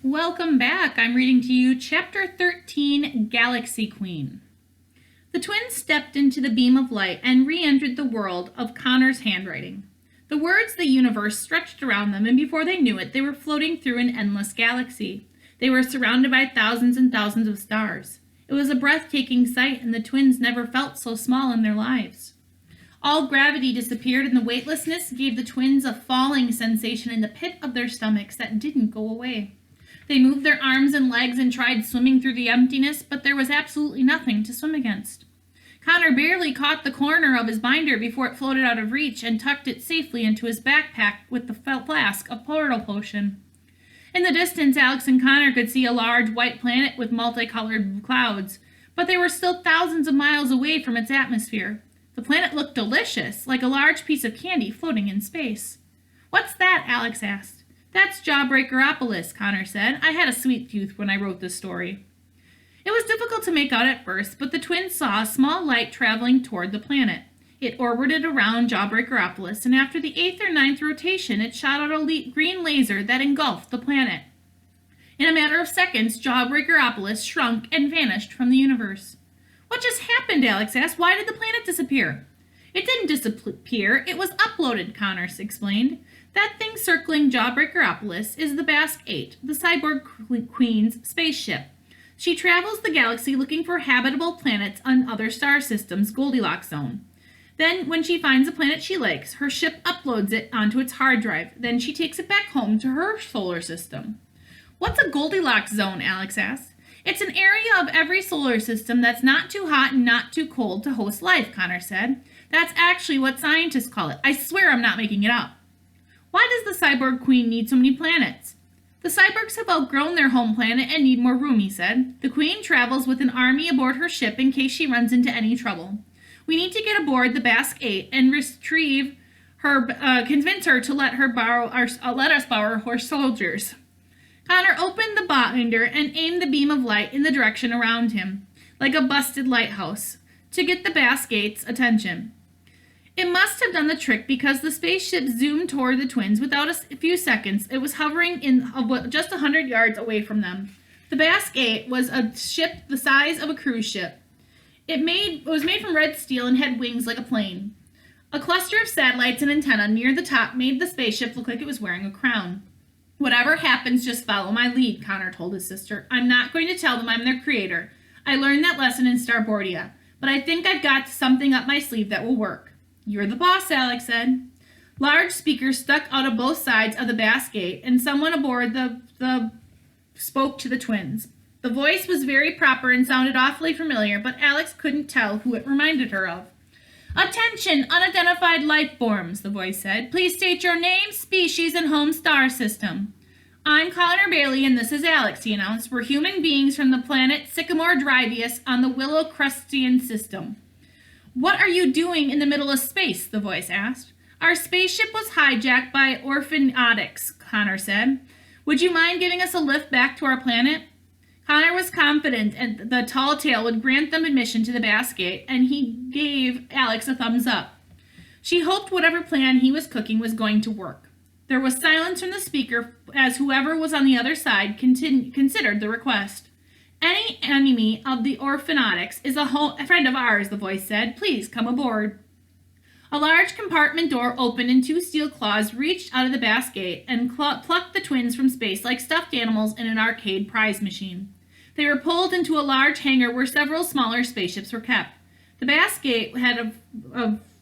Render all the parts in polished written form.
Welcome back. I'm reading to you Chapter 13, Galaxy Queen. The twins stepped into the beam of light and re-entered the world of Connor's handwriting. The words the universe stretched around them, and before they knew it, they were floating through an endless galaxy. They were surrounded by thousands and thousands of stars. It was a breathtaking sight, and the twins never felt so small in their lives. All gravity disappeared, and the weightlessness gave the twins a falling sensation in the pit of their stomachs that didn't go away. They moved their arms and legs and tried swimming through the emptiness, but there was absolutely nothing to swim against. Connor barely caught the corner of his binder before it floated out of reach and tucked it safely into his backpack with the flask of portal potion. In the distance, Alex and Connor could see a large white planet with multicolored clouds, but they were still thousands of miles away from its atmosphere. The planet looked delicious, like a large piece of candy floating in space. "What's that?" Alex asked. "That's Jawbreakeropolis," Connor said. "I had a sweet tooth when I wrote this story." It was difficult to make out at first, but the twins saw a small light traveling toward the planet. It orbited around Jawbreakeropolis, and after the 8th or ninth rotation, it shot out a green laser that engulfed the planet. In a matter of seconds, Jawbreakeropolis shrunk and vanished from the universe. "What just happened?" Alex asked. "Why did the planet disappear?" "It didn't disappear. It was uploaded," Connor explained. "That thing circling Jawbreakeropolis is the Basque 8, the Cyborg Queen's spaceship. She travels the galaxy looking for habitable planets on other star systems' Goldilocks zone. Then, when she finds a planet she likes, her ship uploads it onto its hard drive. Then she takes it back home to her solar system." "What's a Goldilocks zone?" Alex asked. "It's an area of every solar system that's not too hot and not too cold to host life," Connor said. "That's actually what scientists call it. I swear I'm not making it up." "Why does the Cyborg Queen need so many planets?" "The cyborgs have outgrown their home planet and need more room," he said. "The Queen travels with an army aboard her ship in case she runs into any trouble. We need to get aboard the Basque 8 and retrieve her, convince her to let us borrow her soldiers." Connor opened the binder and aimed the beam of light in the direction around him, like a busted lighthouse, to get the Basque 8's attention. It must have done the trick because the spaceship zoomed toward the twins without a few seconds. It was hovering in just 100 yards away from them. The Basque 8 was a ship the size of a cruise ship. It was made from red steel and had wings like a plane. A cluster of satellites and antennae near the top made the spaceship look like it was wearing a crown. "Whatever happens, just follow my lead," Connor told his sister. "I'm not going to tell them I'm their creator. I learned that lesson in Starboardia, but I think I've got something up my sleeve that will work." "You're the boss," Alex said. Large speakers stuck out of both sides of the Basque 8, and someone aboard the spoke to the twins. The voice was very proper and sounded awfully familiar, but Alex couldn't tell who it reminded her of. "Attention, unidentified life forms," the voice said. "Please state your name, species, and home star system." "I'm Connor Bailey, and this is Alex," he announced. "We're human beings from the planet Sycamore Drivius on the Willow Crustian system." "What are you doing in the middle of space?" the voice asked. "Our spaceship was hijacked by orphanotics," Connor said. "Would you mind giving us a lift back to our planet?" Connor was confident the tall tale would grant them admission to the Basque 8, and he gave Alex a thumbs up. She hoped whatever plan he was cooking was going to work. There was silence from the speaker as whoever was on the other side considered the request. "Any enemy of the orphanotics is a friend of ours," the voice said. "Please come aboard." A large compartment door opened and two steel claws reached out of the Basque 8 and plucked the twins from space like stuffed animals in an arcade prize machine. They were pulled into a large hangar where several smaller spaceships were kept. The Basque 8 had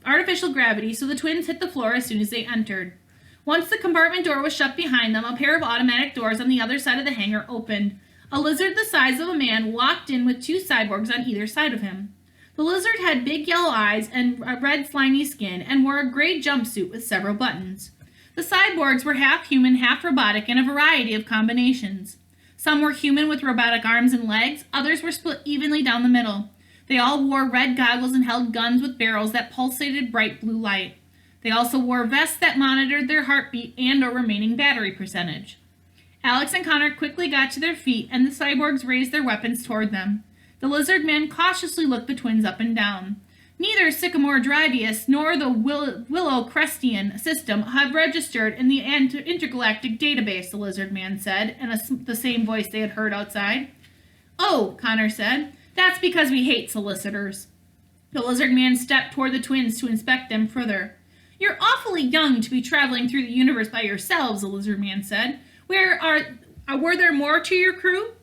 artificial gravity, so the twins hit the floor as soon as they entered. Once the compartment door was shut behind them, a pair of automatic doors on the other side of the hangar opened. A lizard the size of a man walked in with two cyborgs on either side of him. The lizard had big yellow eyes and a red slimy skin and wore a gray jumpsuit with several buttons. The cyborgs were half human, half robotic in a variety of combinations. Some were human with robotic arms and legs, others were split evenly down the middle. They all wore red goggles and held guns with barrels that pulsated bright blue light. They also wore vests that monitored their heartbeat and/or remaining battery percentage. Alex and Connor quickly got to their feet, and the cyborgs raised their weapons toward them. The lizard man cautiously looked the twins up and down. Neither Sycamore Drivius nor the Willow Crestian system have registered in the intergalactic database, the lizard man said, in the same voice they had heard outside. Oh, Connor said, that's because we hate solicitors. The lizard man stepped toward the twins to inspect them further. You're awfully young to be traveling through the universe by yourselves, the lizard man said. Were there more to your crew?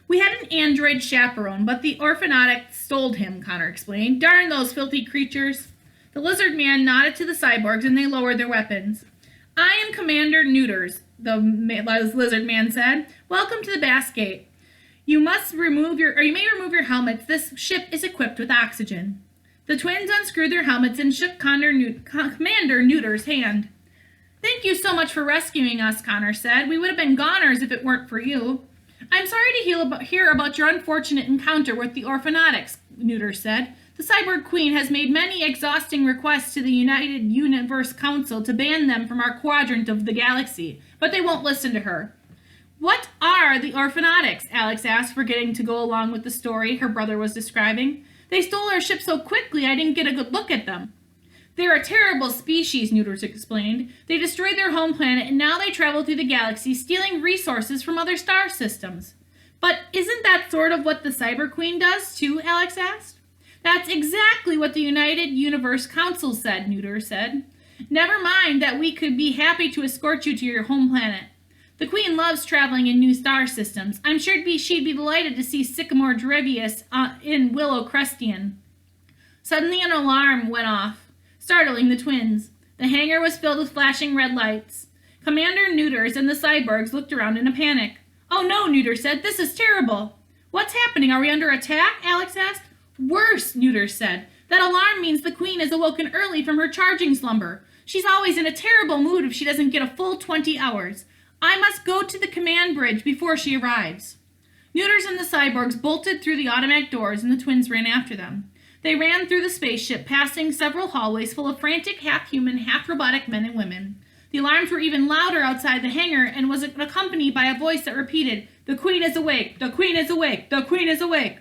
We had an android chaperone, but the orphanatic stole him, Connor explained. Darn those filthy creatures. The lizard man nodded to the cyborgs and they lowered their weapons. I am Commander Neuters, the lizard man said. Welcome to the Bass Gate. You may remove your helmets. This ship is equipped with oxygen. The twins unscrewed their helmets and shook Commander Neuter's hand. Thank you so much for rescuing us, Connor said. We would have been goners if it weren't for you. I'm sorry to hear about your unfortunate encounter with the orphanautics, Neuter said. The Cyborg Queen has made many exhausting requests to the United Universe Council to ban them from our quadrant of the galaxy, but they won't listen to her. What are the orphanautics? Alex asked, forgetting to go along with the story her brother was describing. They stole our ship so quickly I didn't get a good look at them. They're a terrible species, Neuters explained. They destroyed their home planet and now they travel through the galaxy, stealing resources from other star systems. But isn't that sort of what the Cyber Queen does, too? Alex asked. That's exactly what the United Universe Council said, Neuter said. Never mind that we could be happy to escort you to your home planet. The Queen loves traveling in new star systems. I'm sure she'd be delighted to see Sycamore Drivius in Willow Crestian. Suddenly an alarm went off, startling the twins. The hangar was filled with flashing red lights. Commander Neuters and the cyborgs looked around in a panic. Oh no, Neuter said. This is terrible. What's happening? Are we under attack? Alex asked. Worse, Neuter said. That alarm means the Queen is awoken early from her charging slumber. She's always in a terrible mood if she doesn't get a full 20 hours. I must go to the command bridge before she arrives. Neuters and the cyborgs bolted through the automatic doors and the twins ran after them. They ran through the spaceship, passing several hallways full of frantic, half-human, half-robotic men and women. The alarms were even louder outside the hangar and was accompanied by a voice that repeated, "The Queen is awake! The Queen is awake! The Queen is awake!"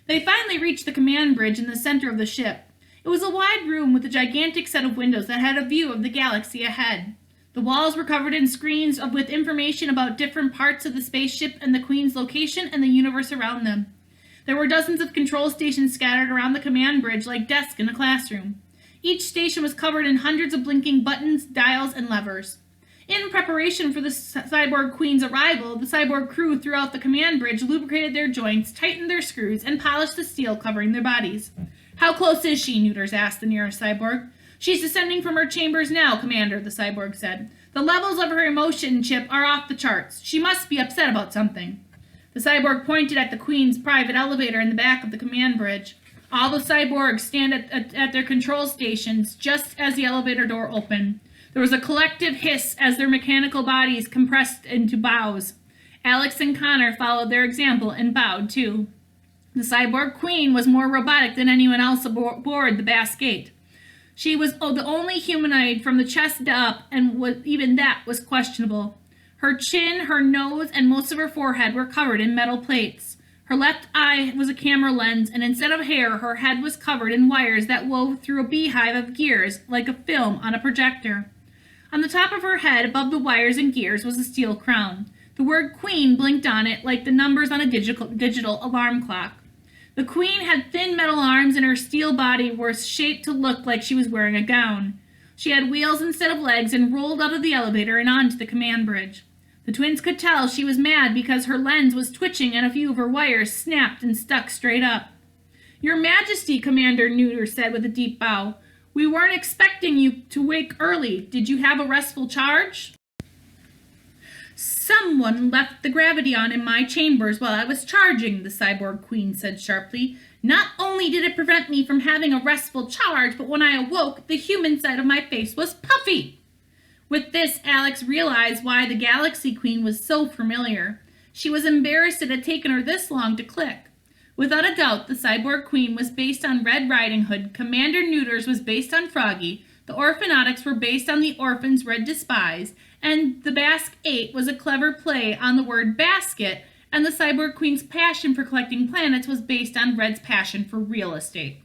They finally reached the command bridge in the center of the ship. It was a wide room with a gigantic set of windows that had a view of the galaxy ahead. The walls were covered in screens with information about different parts of the spaceship and the Queen's location and the universe around them. There were dozens of control stations scattered around the command bridge like desks in a classroom. Each station was covered in hundreds of blinking buttons, dials, and levers. In preparation for the Cyborg Queen's arrival, the cyborg crew throughout the command bridge lubricated their joints, tightened their screws, and polished the steel covering their bodies. How close is she? Neuters asked the nearest cyborg. She's descending from her chambers now, Commander, the cyborg said. The levels of her emotion chip are off the charts. She must be upset about something. The cyborg pointed at the Queen's private elevator in the back of the command bridge. All the cyborgs stand at their control stations just as the elevator door opened. There was a collective hiss as their mechanical bodies compressed into bows. Alex and Connor followed their example and bowed too. The cyborg Queen was more robotic than anyone else aboard the Bass Gate. She was the only humanoid from the chest up, and even that was questionable. Her chin, her nose, and most of her forehead were covered in metal plates. Her left eye was a camera lens, and instead of hair, her head was covered in wires that wove through a beehive of gears like a film on a projector. On the top of her head, above the wires and gears, was a steel crown. The word Queen blinked on it like the numbers on a digital alarm clock. The Queen had thin metal arms and her steel body was shaped to look like she was wearing a gown. She had wheels instead of legs and rolled out of the elevator and onto the command bridge. The twins could tell she was mad because her lens was twitching and a few of her wires snapped and stuck straight up. Your Majesty, Commander Neuter said with a deep bow. We weren't expecting you to wake early. Did you have a restful charge? Someone left the gravity on in my chambers while I was charging, the cyborg Queen said sharply. Not only did it prevent me from having a restful charge, but when I awoke, the human side of my face was puffy. With this, Alex realized why the Galaxy Queen was so familiar. She was embarrassed it had taken her this long to click. Without a doubt, the Cyborg Queen was based on Red Riding Hood, Commander Neuters was based on Froggy, the Orphanautics were based on the orphans Red despised, and the Basque 8 was a clever play on the word basket, and the Cyborg Queen's passion for collecting planets was based on Red's passion for real estate.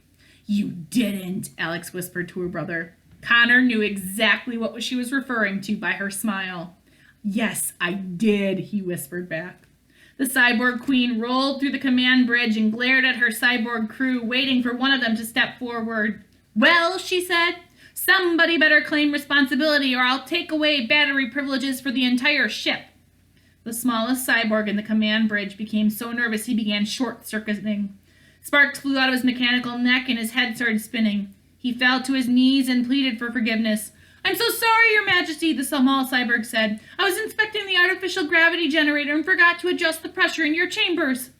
You didn't, Alex whispered to her brother. Connor knew exactly what she was referring to by her smile. Yes, I did, he whispered back. The cyborg queen rolled through the command bridge and glared at her cyborg crew, waiting for one of them to step forward. Well, she said, somebody better claim responsibility or I'll take away battery privileges for the entire ship. The smallest cyborg in the command bridge became so nervous he began short-circuiting. Sparks flew out of his mechanical neck and his head started spinning. He fell to his knees and pleaded for forgiveness. I'm so sorry, Your Majesty, the small cyborg said. I was inspecting the artificial gravity generator and forgot to adjust the pressure in your chambers.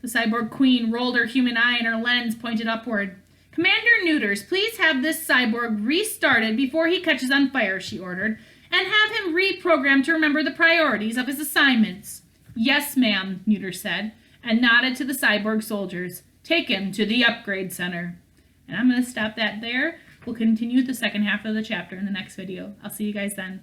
The cyborg queen rolled her human eye and her lens pointed upward. Commander Neuters, please have this cyborg restarted before he catches on fire, she ordered, and have him reprogrammed to remember the priorities of his assignments. Yes, ma'am, Neuters said, and nodded to the cyborg soldiers. Take him to the upgrade center. And I'm going to stop that there. We'll continue the second half of the chapter in the next video. I'll see you guys then.